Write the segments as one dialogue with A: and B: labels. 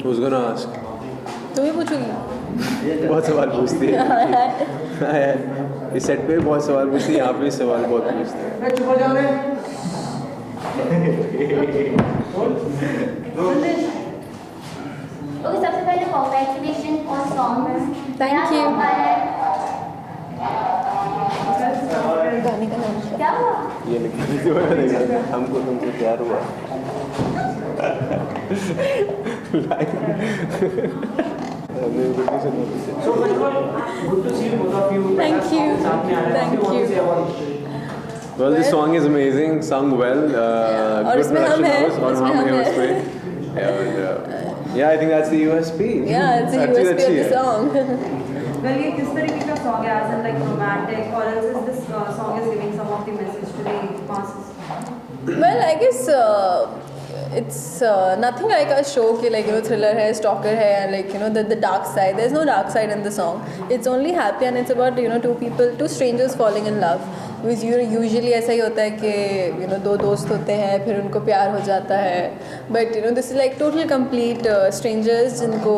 A: Who's gonna ask?
B: तुम्हें पूछूंगी.
A: बहुत सवाल पूछती है. हाँ यार, इस सेट पे बहुत सवाल पूछती है, यहाँ पे सवाल बहुत पूछते हैं.
C: ओके, सबसे पहले कॉन्ग्रेचुलेशन और सॉन्ग.
B: Thank you.
C: गाने का नाम क्या हुआ?
A: ये लिखा हमको तुमसे प्यार हुआ.
D: So first of all, good to see both of you.
B: Thank you. Thank you.
A: Well, this song is amazing, sung well.
B: और
A: Good
B: इसमें हम
A: production
B: हैं,
A: house और
B: इसमें
A: हम
B: हम
A: हैं
B: हैं.
A: उसमें. Yeah, I think that's the USP.
B: Yeah, it's a
A: Actually,
B: USP of the song.
E: Well, ये किस तरीके का song है? As in like romantic, or else is this song is giving some of the message to the masses?
B: Well, I guess it's nothing like a show कि like thriller है, stalker है, and like the dark side. There's no dark side in the song. It's only happy and it's about two strangers falling in love. Because usually ऐसा ही होता है कि दो दोस्त होते हैं, फिर उनको प्यार हो जाता है. But this is like total complete strangers जिनको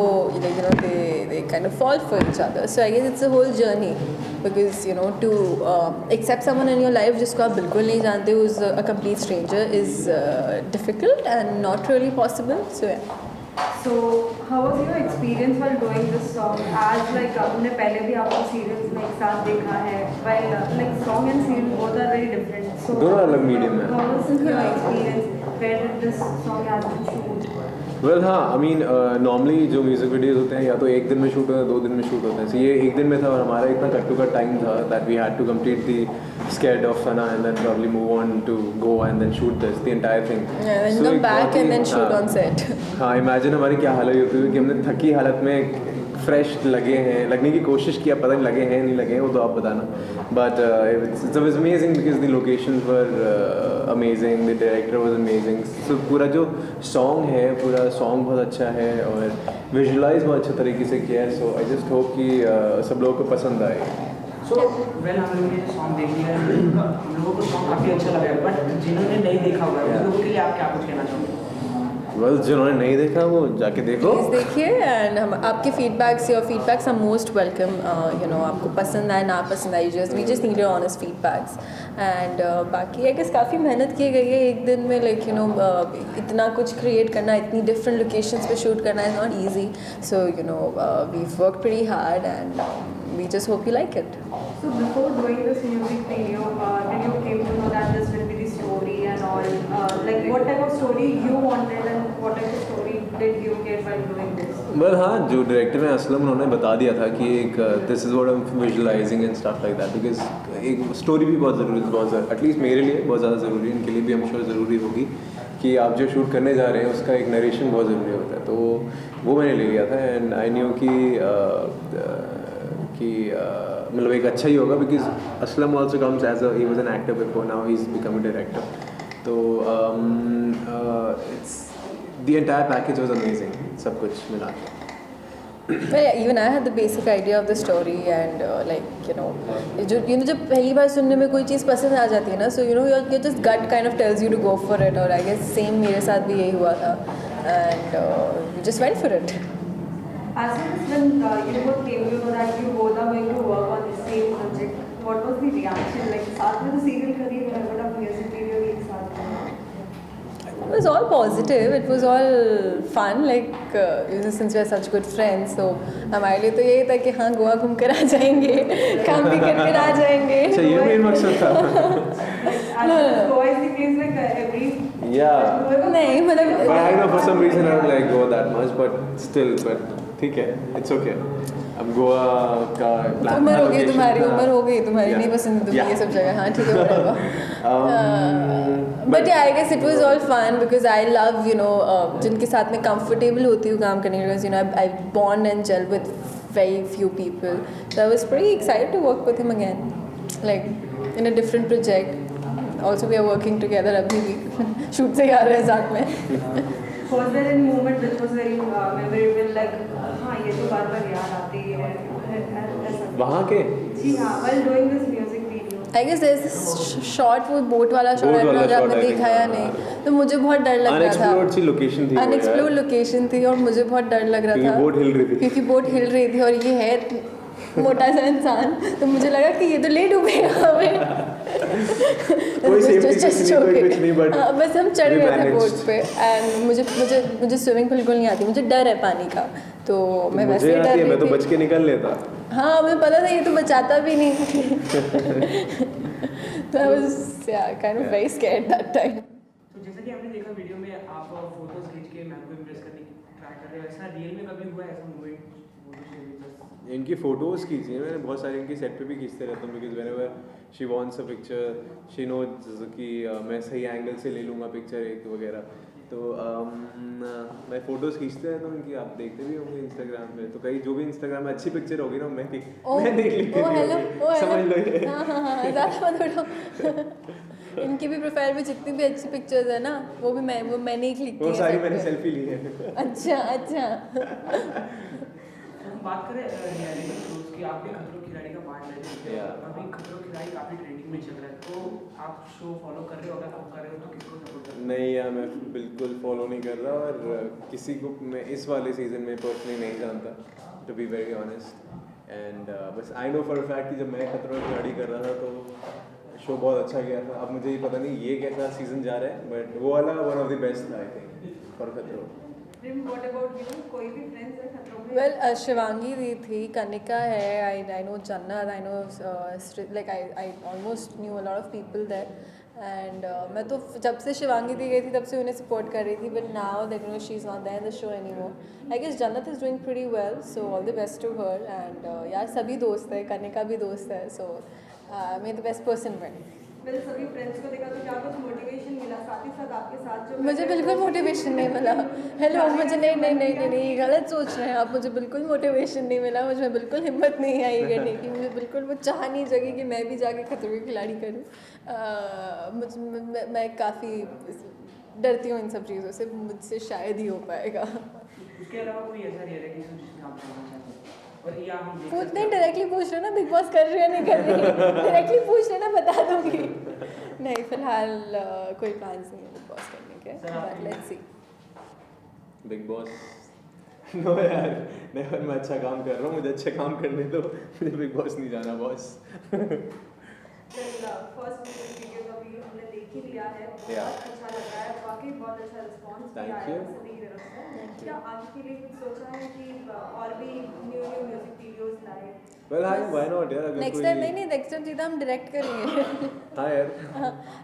B: they kind of fall for each other. So I guess it's a whole journey. Because to accept someone in your life जिसको आप बिल्कुल नहीं जानते, who's a complete stranger, is difficult and not really possible. So yeah.
E: So how was your experience while doing this song? As like हमने पहले भी आपको serials में एक साथ देखा है. While like song and serial both are very different. So
A: दोनों अलग medium है.
E: How was your experience? Where did this song has been shoot?
A: Well, हाँ, I mean, normally जो म्यूज़िक वीडियोज़ होते हैं या तो एक दिन में शूट होते हैं, 2 दिन में शूट होते हैं. So ये एक दिन में था और हमारा इतना कट टू कट टाइम था that we had to complete the sketch of Fanaa and then probably move on to Goa and then shoot the entire thing.
B: Yeah, then come back and then shoot on set.
A: हाँ, imagine हमारी क्या हालत होती है कि हमने थकी हालत में फ्रेश लगने की कोशिश किया, पता नहीं लगे हैं नहीं लगे हैं वो तो आप बताना. But it was amazing because the locations were amazing, the director was amazing. So पूरा जो song है, पूरा song बहुत अच्छा है और visualize बहुत अच्छे तरीके से किया है. So I just hope कि सब लोगों को पसंद आए.
D: So well, हम लोगों ने song देख लिया है, हम लोगों को song काफ़ी अच्छा लगा है. But जिन्होंने नहीं देखा होगा उन लोगों के लिए आप क्या कुछ कहना चाहोगे?
A: Well, जिन्होंने नहीं देखा वो जाके देखो.
B: Please देखिए and हम आपके feedbacks, your feedbacks are most welcome. आपको पसंद आए ना पसंद आए, we just need your honest feedbacks. And बाकी I guess काफ़ी मेहनत की गई है एक दिन में like इतना कुछ create करना, इतनी different locations पे shoot करना is not easy. So we've worked pretty hard and we just hope you like it.
E: So before doing this music video, did you came to know that this will be the story and all? Like what type of story you wanted and what type of story did you get while doing this?
A: Well, हाँ, जो director है असलम, उन्होंने बता दिया था कि एक this is what I am visualising and stuff like that. Because एक स्टोरी भी बहुत ज़रूरी है, बहुत ज़्यादा, एटलीस्ट मेरे लिए बहुत ज़्यादा ज़रूरी है, इनके लिए भी हम श्योर ज़रूरी होगी कि आप जो शूट करने जा रहे हैं उसका एक नरेशन बहुत ज़रूरी होता है. तो वो मैंने ले लिया था एंड आई न्यू कि मतलब एक अच्छा ही होगा because Aslam also comes as he was an actor before, now he is become a director. तो it's the entire package was amazing, सब कुछ मिला के.
B: Well, yeah, even I had the basic idea of the story and जब पहली बार सुनने में कोई चीज़ पसंद आ जाती है ना, so your just gut kind of tells you to go for it. और I guess same मेरे साथ भी यही हुआ था and we just went for it.
E: As soon as when you both came to know that you both are going to work on the same project, what was the reaction? Like साथ में तो serial करिए, but अब music video भी एक साथ.
B: It was all positive. It was all fun. Like since we are such good friends, so हमारे लिए तो यही था कि हाँ गोवा घूम कर आ जाएंगे, काम भी करके आ जाएंगे.
A: अच्छा, ये मेन मकसद था.
E: No. Goa is the place like every.
A: Yeah.
B: नहीं मतलब.
A: But I know for some reason I don't like Goa that much, but still, ठीक है, it's okay. अब गोवा का प्लान.
B: उम्र हो गई तुम्हारी, नहीं पसंद तुम्हें ये सब जगह. हाँ ठीक है whatever. But yeah, I guess it was all fun because I love जिनके साथ में comfortable होती हूँ काम करने के लिए. Because I bond and gel with very few people. So I was pretty excited to work with him again, like in a different project. Also we are working together अभी भी shoot से आ रहे हैं साथ में.
E: Was there any moment which was very memorable, like हाँ ये तो बार-बार याद आती है ऐसा?
A: वहाँ के?
E: जी हाँ, while doing this music video.
B: I guess there is shot, वो बोट वाला शॉट है ना, जब आपने देखा या नहीं, तो मुझे बहुत डर लग रहा था।
A: अनएक्सप्लोर्ड सी लोकेशन थी,
B: अनएक्सप्लोर्ड लोकेशन थी और मुझे बहुत डर लग रहा था
A: बोट हिल रही थी,
B: क्योंकि बोट हिल रही थी और ये है मोटा सा इंसान, तो मुझे लगा कि ये तो ले डूबेगा हमें।
A: कोई सेफ्टी कुछ नहीं, बट
B: बस हम चढ़ गए थे बोट पे एंड मुझे स्विमिंग बिल्कुल नहीं आती, मुझे डर है पानी का, तो मैं वैसे ही डर रही थी।
A: मैं तो बच के निकल लेता।
B: हाँ मुझे पता था ये तो बचाता भी नहीं। तो I was kind of very scared that time.
D: तो जैसा कि आपने देखा वीडियो में, आप फोटोज खींच के मैम को इम्प्रेस करने की ट्राई कर रहे हो, ऐसा रियल में कभी हुआ ऐसा मोमेंट?
A: इनकी फ़ोटोज़ खींची है मैंने, बहुत सारी इनकी सेट पे भी खींचते रहता हूँ, because whenever she wants a picture she knows कि मैं सही एंगल से ले लूँगा पिक्चर एक वगैरह, तो मैं फ़ोटोज़ खींचते रहता हूँ इनकी, आप देखते भी होंगे इंस्टाग्राम पे, तो कहीं जो भी इंस्टाग्राम में अच्छी पिक्चर होगी ना, मैं देख लेती हूँ, समझ लो ये।
B: हाँ ज़्यादा मत उड़ो। इनकी भी प्रोफाइल में जितनी भी अच्छी पिक्चर्स है ना, वो मैंने ही क्लिक की है,
A: वो सारी मैंने सेल्फी ली है।
B: अच्छा।
D: हम बात करें रियलिटी शोज की, आप भी खतरों के खिलाड़ी का पार्ट ले रहे हैं, अभी खतरों के खिलाड़ी काफ़ी ट्रेंडिंग में चल रहा है, तो आप शो फॉलो कर रहे हो? अगर आप कर रहे हो तो किसको सपोर्ट कर रहे हो?
A: नहीं यार, मैं बिल्कुल फॉलो नहीं कर रहा, और किसी को मैं इस वाले सीज़न में पर्सनली नहीं जानता, to be very honest, and बस आई नो फॉर फैक्ट कि जब मैं खतरों के खिलाड़ी कर रहा था तो शो बहुत अच्छा गया था। अब मुझे ये पता नहीं ये कैसा सीज़न जा रहा है, बट वो वाला वन ऑफ द बेस्ट था आई थिंक फॉर खतरों।
E: What about you? कोई भी friends है खतरों में?
B: Well, शिवांगी दी थी, कनिका है, I know जन्नत, I know like I almost knew a lot of people there, and मैं तो जब से शिवांगी दी गई थी तब से उन्हें सपोर्ट कर रही थी, but now that you know she's not there in the show anymore, I guess जन्नत is doing pretty well, so all the best to her, and यार सभी दोस्त है, कनिका भी दोस्त है, so may the best person win.
E: मैंने सभी फ्रेंड्स को देखा तो क्या कुछ मोटिवेशन मिला, साथ ही साथ आपके साथ जो
B: मुझे बिल्कुल मोटिवेशन नहीं मिला। हेलो, मुझे नहीं गलत सोच रहे हैं आप, मुझे बिल्कुल मोटिवेशन नहीं मिला, मुझे बिल्कुल हिम्मत नहीं आई करने की, मुझे बिल्कुल वो चाह नहीं जगी कि मैं भी जाके खतरों के खिलाड़ी करूँ। मैं काफ़ी डरती हूँ इन सब चीज़ों से, मुझसे शायद ही हो पाएगा।
D: उसके अलावा कोई ऐसा रियलिटी शो जिसमें आप करना चाहते हैं? और या हम
B: पूछ नहीं, डायरेक्टली पूछ रहे ना बिग बॉस कर रही है नहीं कर रही, डायरेक्टली पूछ रहे ना बता दूंगी। नहीं फिलहाल कोई प्लान्स नहीं है बिग बॉस करने के, but let's see.
A: Bigg Boss no यार, नहीं, मैं अच्छा काम कर रहा हूँ, मुझे अच्छे काम करने दो, मुझे बिग बॉस नहीं जाना बॉस।
E: फर्स्ट वीडियो का भी हमने देख ही लिया है, बहुत अच्छा लग रहा है, वाकई बहुत अच्छा रिस्पांस भी आया है सभी की तरफ से। क्या आगे के लिए कुछ सोचा है कि और भी न्यू म्यूजिक वीडियोस लाए?
A: वेल हाय, व्हाई नॉट यार, अगर
B: नेक्स्ट टाइम नहीं नेक्स्ट टाइम सीधा हम डायरेक्ट करेंगे।
A: हाँ यार,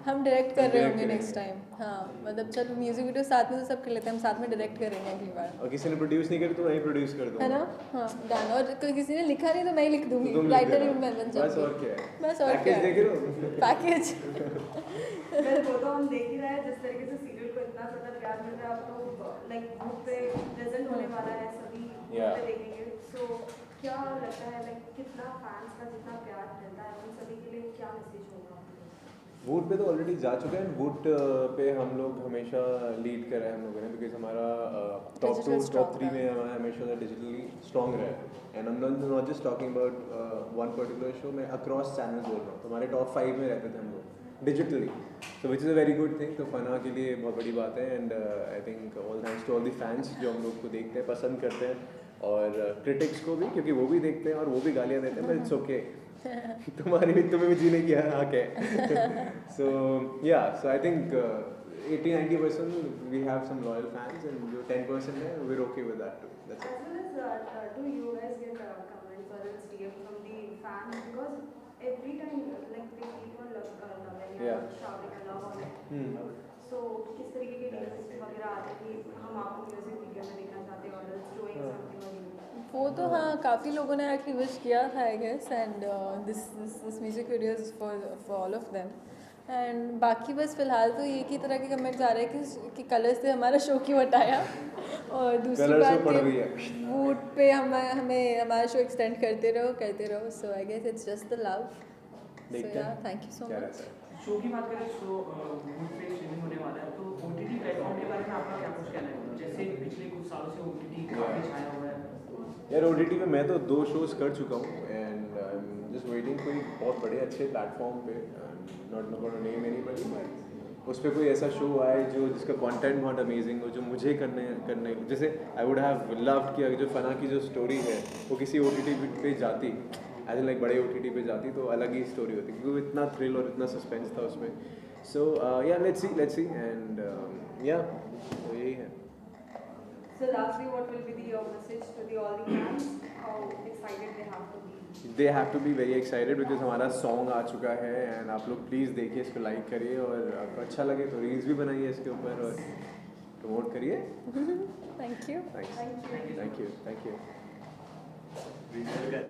B: हम डायरेक्ट कर रहे होंगे नेक्स्ट टाइम। हाँ मतलब चलो म्यूजिक वीडियो साथ में तो सब कर लेते हैं, हम साथ में डायरेक्ट करेंगे अगली बार।
A: और किसी ने प्रोड्यूस नहीं करी तो मैं ही प्रोड्यूस कर दूँगा,
B: है ना? हाँ डन। और कोई किसी ने लिखा नहीं तो मैं ही लिख दूंगी, राइटर ही मैं बन
A: बस,
B: जाऊंगी।
A: और क्या है,
B: बस और क्या
A: पैकेज देख रहे हो?
B: पैकेज।
E: वो तो हम देख ही रहे हैं, जिस तरीके से सीरियल को इतना ज़्यादा प्यार मिल रहा है, अब तो लाइक ग्रुप पे प्रेजेंट होने वाला है, सभी ग्रुप पे देखेंगे, सो क्या लगता है लाइक कितना फैंस का जितना प्यार मिलता है उन सभी के लिए क्या मैसेज होगा?
A: वोट पे तो ऑलरेडी जा चुके हैं, वोट पे हम लोग हमेशा लीड कर रहे हैं हम लोगों ने, बिकॉज हमारा टॉप 2 टॉप 3 में हमारा हमेशा डिजिटली स्ट्रॉन्ग रहा है, एंड हम not just talking about one particular show, मैं अक्रॉस चैनल्स बोल रहा हूँ, तो हमारे टॉप 5 में रहते थे हम लोग digitally, so which is a very good thing, तो फना के लिए बहुत बड़ी बात है, and I think all thanks to all the fans जो हम लोग को देखते हैं, पसंद करते हैं, और क्रिटिक्स को भी, क्योंकि वो भी देखते हैं और वो भी गालियाँ देते हैं, बट इट्स ओके, तुम्हें भी जीने की हक है। So yeah, so I think 80-90% we have some loyal fans, and जो 10% है we are okay with that too, that's it.
E: As well as do you guys get comments or else DM from the fans, because every time like they keep on loving and shouting along on it. So किस तरीके के DMs वगैरह आते हैं कि हम आपको music video में देखना चाहते हैं और else doing something on you?
B: वो तो हाँ काफ़ी लोगों ने एक्चुअली विश किया था I guess, and this music video is for all of them, and बाकी बस फिलहाल तो एक ही तरह के कमेंट्स आ रहे हैं कि कलर्स से हमारा शो क्यों हटाया, और दूसरी बात कि वोट पे हमें हमारा शो एक्सटेंड करते रहो, so I guess it's just the love, so yeah thank you so much.
D: Show की बात करें, शो वोट पे स्ट्रीमिंग होने वाला है, तो OTT प्लेटफॉर्म के बारे में आपका क्या कुछ कहना है? जैसे पिछले कुछ सालों से OTT काफ़ी छाया हुआ है।
A: यार OTT में मैं तो 2 शोज़ कर चुका हूँ, and I am just waiting कोई बहुत बड़े अच्छे प्लेटफॉर्म पे, not gonna name anybody, but उस पर कोई ऐसा शो आए जो जिसका कंटेंट बहुत अमेजिंग हो, जो मुझे करने जैसे आई वुड हैव लव्ड कि जो फना की जो स्टोरी है वो किसी OTT पे जाती, एज इन लाइक बड़े OTT पे जाती तो अलग ही स्टोरी होती, क्योंकि इतना थ्रिल और इतना सस्पेंस था उसमें. सो या लेट्स सी एंड या तो यही है.
E: So lastly, what will be your message to all the fans? How excited they have to be?
A: They have to be very excited because हमारा सॉन्ग आ चुका है एंड आप लोग प्लीज़ देखिए, इसको लाइक करिए और आपको अच्छा लगे तो रील्स भी बनाइए इसके ऊपर और प्रमोट करिए.
B: Thank you.
A: Thank you.